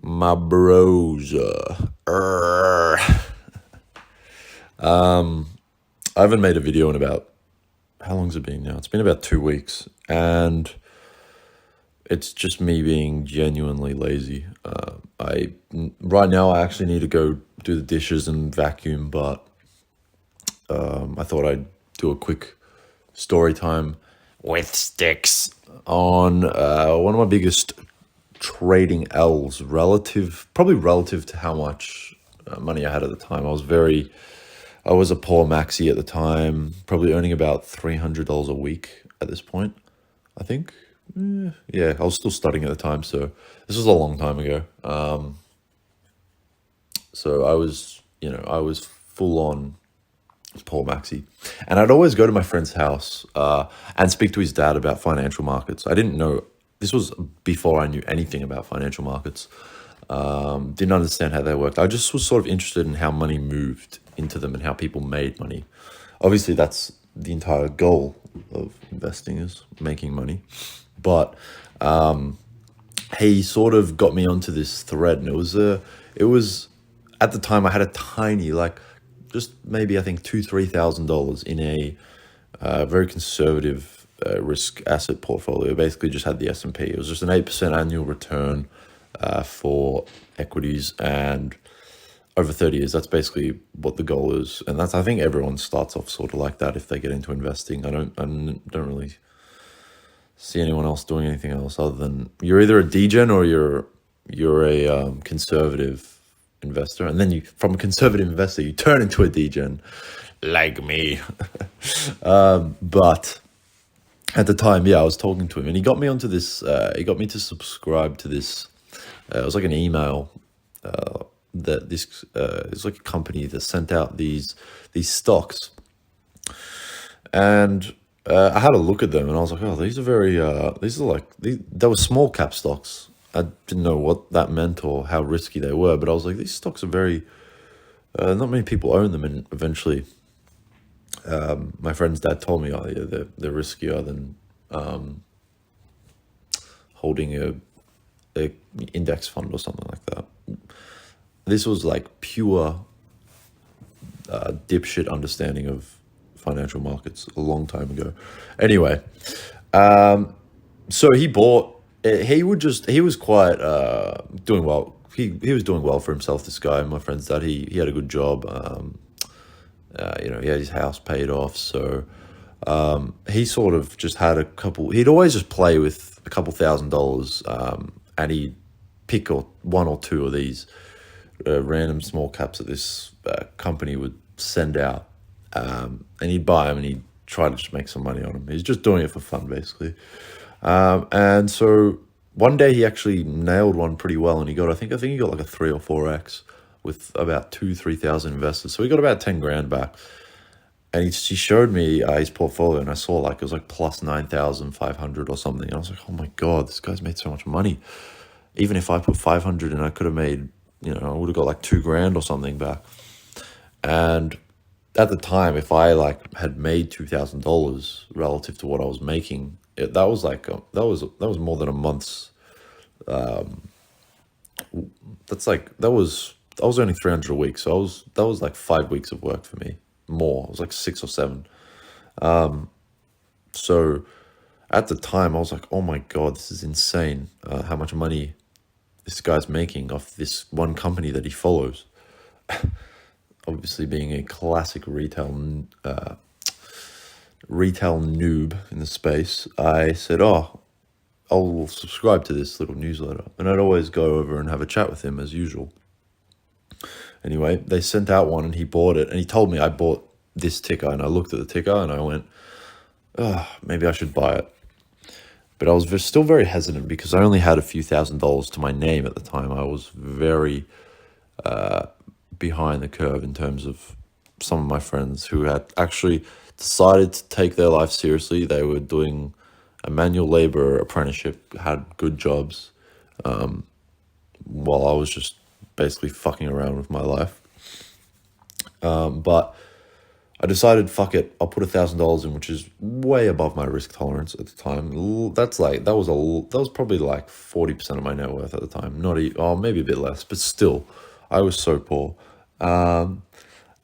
My bros. I haven't made a video in about, how long's it been now? It's been about 2 weeks, and it's just me being genuinely lazy. Right now I actually need to go do the dishes and vacuum, but I thought I'd do a quick story time with sticks on one of my biggest trading L's probably relative to how much money I had at the time. I was a poor maxi at the time, probably earning about $300 a week at this point, I think. Yeah, I was still studying at the time, so this was a long time ago. So I was full on poor maxi, and I'd always go to my friend's house and speak to his dad about financial markets. I didn't know, this was before I knew anything about financial markets. Didn't understand how they worked. I just was sort of interested in how money moved into them and how people made money. Obviously, that's the entire goal of investing, is making money. But he sort of got me onto this thread, and it was at the time I had a tiny, like, just maybe I think $2,000-3,000 in a very conservative risk asset portfolio. Basically, just had the S&P. It was just an 8% annual return for equities, and over 30 years, that's basically what the goal is. And I think everyone starts off sort of like that if they get into investing. I don't really see anyone else doing anything else other than you're either a degen or you're a conservative investor, and then from a conservative investor you turn into a degen, like me. But at the time, yeah, I was talking to him, and he got me onto this. He got me to subscribe to this. It was like an email that this it's like a company that sent out these stocks, and I had a look at them, and I was like, oh, these are like they were small cap stocks. I didn't know what that meant or how risky they were, but I was like, these stocks are very not many people own them, and eventually my friend's dad told me, oh yeah, they're riskier than holding a index fund or something like that. This was like pure dipshit understanding of financial markets a long time ago. Anyway, so he bought. He was quite doing well. He was doing well for himself. This guy, my friend's dad, he had a good job. He had his house paid off, so he sort of just had a couple. He'd always just play with a couple $1,000s, and he'd pick one or two of these random small caps that this company would send out, and he'd buy them and he'd try to just make some money on them. He's just doing it for fun, basically. And so one day he actually nailed one pretty well, and I think he got like a 3 or 4x with about 3,000 investors. So he got about 10 grand back. And he showed me his portfolio, and I saw like it was like plus 9,500 or something. And I was like, oh my God, this guy's made so much money. Even if I put 500 in, I could have made, I would have got like 2 grand or something back. And at the time, if I like had made $2,000 relative to what I was making, that was more than a month's. I was earning 300 a week, so that was like 5 weeks of work for me. More, it was like 6 or 7. So at the time, I was like, oh my God, this is insane. How much money this guy's making off this one company that he follows. Obviously, being a classic retail noob in the space, I said, oh, I'll subscribe to this little newsletter. And I'd always go over and have a chat with him as usual. Anyway, they sent out one, and he bought it, and he told me I bought this ticker, and I looked at the ticker and I went, oh, maybe I should buy it. But I was still very hesitant because I only had a few $1,000s to my name at the time. I was very behind the curve in terms of some of my friends who had actually decided to take their life seriously. They were doing a manual labor apprenticeship, had good jobs, while I was just basically fucking around with my life. But I decided, fuck it, I'll put $1,000 in, which is way above my risk tolerance at the time. That was probably like 40% of my net worth at the time. Maybe a bit less, but still, I was so poor.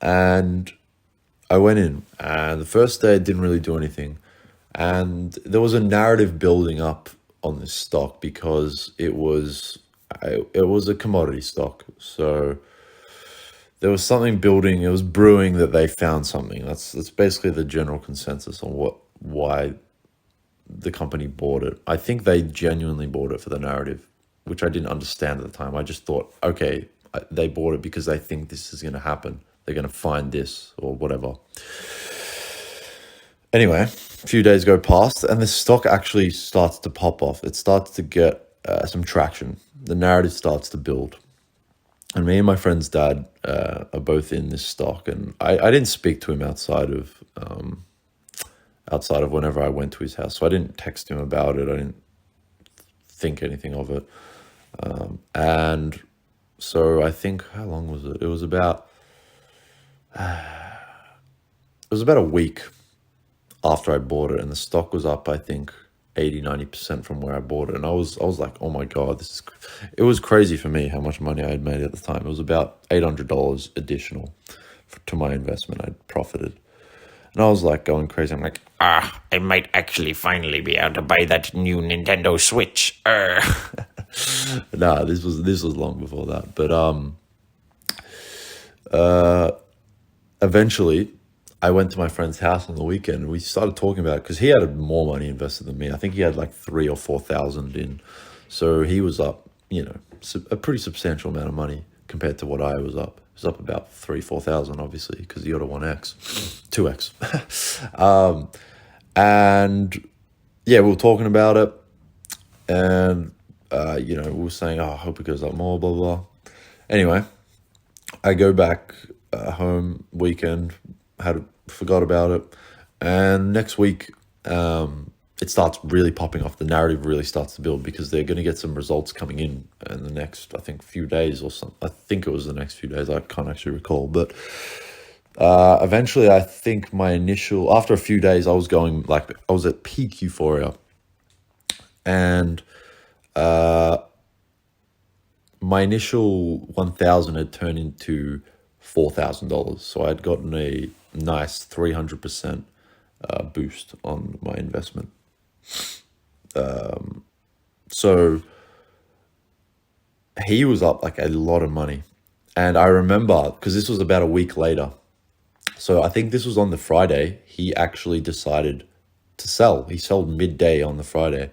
And I went in, and the first day I didn't really do anything. And there was a narrative building up on this stock because it was a commodity stock. So there was something building, it was brewing that they found something. That's basically the general consensus on why the company bought it. I think they genuinely bought it for the narrative, which I didn't understand at the time. I just thought, okay, they bought it because they think this is going to happen. They're going to find this or whatever. Anyway, a few days go past and the stock actually starts to pop off. It starts to get some traction. The narrative starts to build. And me and my friend's dad are both in this stock. And I didn't speak to him outside of whenever I went to his house. So I didn't text him about it. I didn't think anything of it. And so I think, how long was it? It was about a week after I bought it, and the stock was up, I think, 80-90% from where I bought it. And I was like, oh my God, it was crazy for me how much money I had made at the time. It was about $800 additional to my investment. I'd profited. And I was like going crazy. I'm like, I might actually finally be able to buy that new Nintendo Switch. nah, this was long before that. But eventually I went to my friend's house on the weekend and we started talking about it because he had more money invested than me. I think he had like 3,000 or 4,000 in. So he was up, a pretty substantial amount of money compared to what I was up. It was up about 4,000, obviously, because he got a 1x, 2x. And yeah, we were talking about it. And, we were saying, I hope it goes up more, blah, blah. Anyway, I go back home weekend, forgot about it, and next week it starts really popping off. The narrative really starts to build because they're going to get some results coming in the next, I think, few days or something. I think it was the next few days. I can't actually recall, but eventually, I think after a few days, I was at peak euphoria, and my initial 1,000 had turned into $4,000. So I'd gotten a nice 300% boost on my investment. So he was up like a lot of money. And I remember, because this was about a week later, so I think this was on the Friday, he actually decided to sell. He sold midday on the Friday.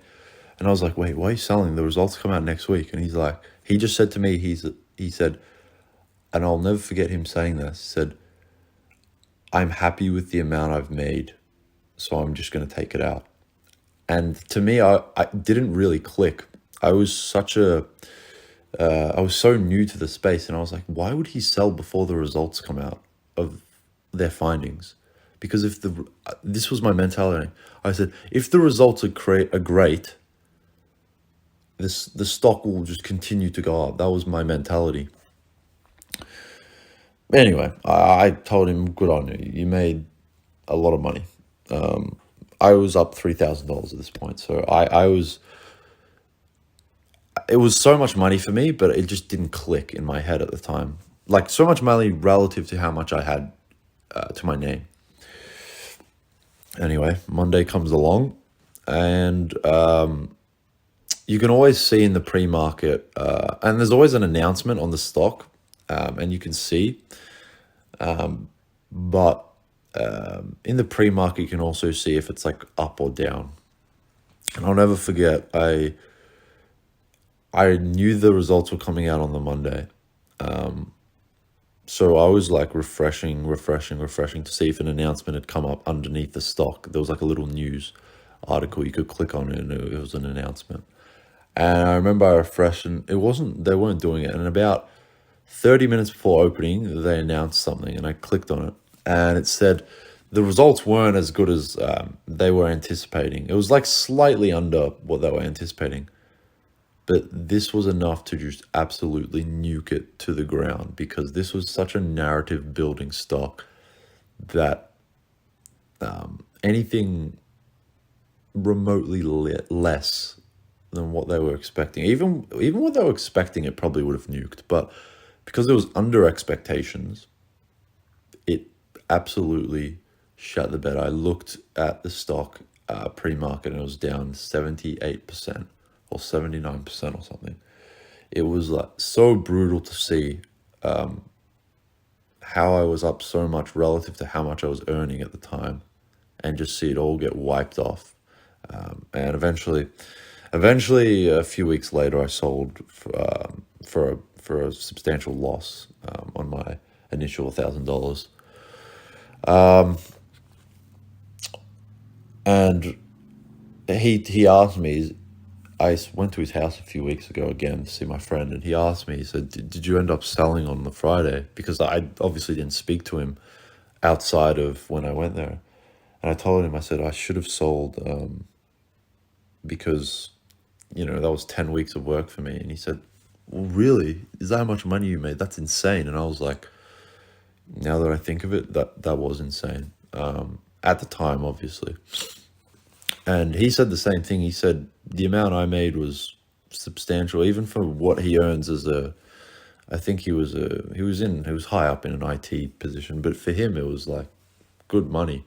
And I was like, wait, why are you selling? The results come out next week. And he's like, he just said to me, he said, and I'll never forget him saying this, he said, I'm happy with the amount I've made, so I'm just going to take it out. And to me, I didn't really click. I was so new to the space, and I was like, why would he sell before the results come out of their findings? Because this was my mentality. I said, if the results are great, the stock will just continue to go up. That was my mentality. Anyway, I told him, good on you. You made a lot of money. I was up $3,000 at this point. So it was so much money for me, but it just didn't click in my head at the time. Like so much money relative to how much I had to my name. Anyway, Monday comes along and you can always see in the pre-market, and there's always an announcement on the stock, and you can see, but in the pre-market, you can also see if it's like up or down. And I'll never forget, I knew the results were coming out on the Monday. So I was like refreshing to see if an announcement had come up underneath the stock. There was like a little news article. You could click on it and it was an announcement. And I remember I refreshed and they weren't doing it. And about 30 minutes before opening, they announced something and I clicked on it. And it said the results weren't as good as they were anticipating. It was like slightly under what they were anticipating. But this was enough to just absolutely nuke it to the ground because this was such a narrative building stock that anything remotely less than what they were expecting. Even what they were expecting, it probably would have nuked. But because it was under expectations, it absolutely shut the bed. I looked at the stock pre-market and it was down 78% or 79% or something. It was like so brutal to see how I was up so much relative to how much I was earning at the time, and just see it all get wiped off. And eventually, a few weeks later, I sold for a substantial loss on my initial $1,000. And he asked me. Went to his house a few weeks ago again to see my friend, and he asked me. He said, "Did you end up selling on the Friday?" Because I obviously didn't speak to him outside of when I went there. And I told him, I said, I should have sold because, that was 10 weeks of work for me. And he said, well, really? Is that how much money you made? That's insane. And I was like, now that I think of it, that was insane. At the time, obviously. And he said the same thing. He said the amount I made was substantial, even for what he earns as I think he was high up in an IT position, but for him, it was like good money.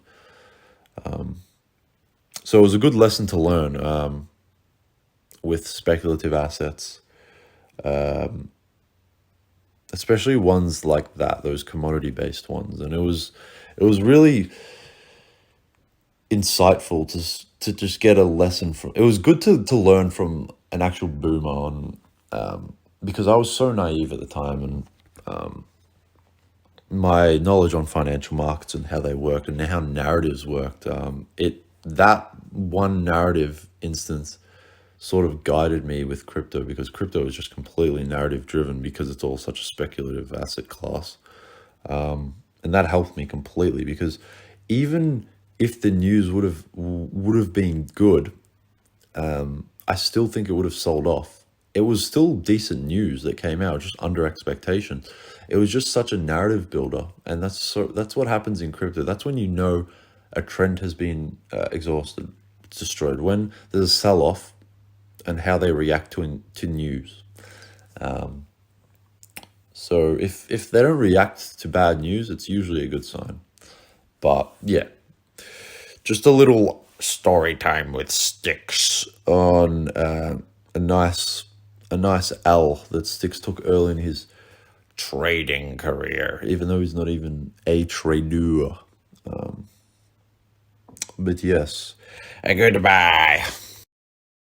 So it was a good lesson to learn with speculative assets, especially ones like that, those commodity-based ones. And it was really insightful to just get a lesson from. It was good to learn from an actual boomer on, because I was so naive at the time, and my knowledge on financial markets and how they work and how narratives worked. That one narrative instance sort of guided me with crypto, because crypto is just completely narrative driven because it's all such a speculative asset class. And that helped me completely, because even if the news would have been good, I still think it would have sold off. It was still decent news that came out, just under expectation. It was just such a narrative builder, and that's what happens in crypto. That's when a trend has been exhausted, destroyed. When there's a sell off, and how they react to news. So if they don't react to bad news, it's usually a good sign. But yeah, just a little story time with Sticks on a nice L that Sticks took early in his trading career, even though he's not even a trader. But yes, Goodbye.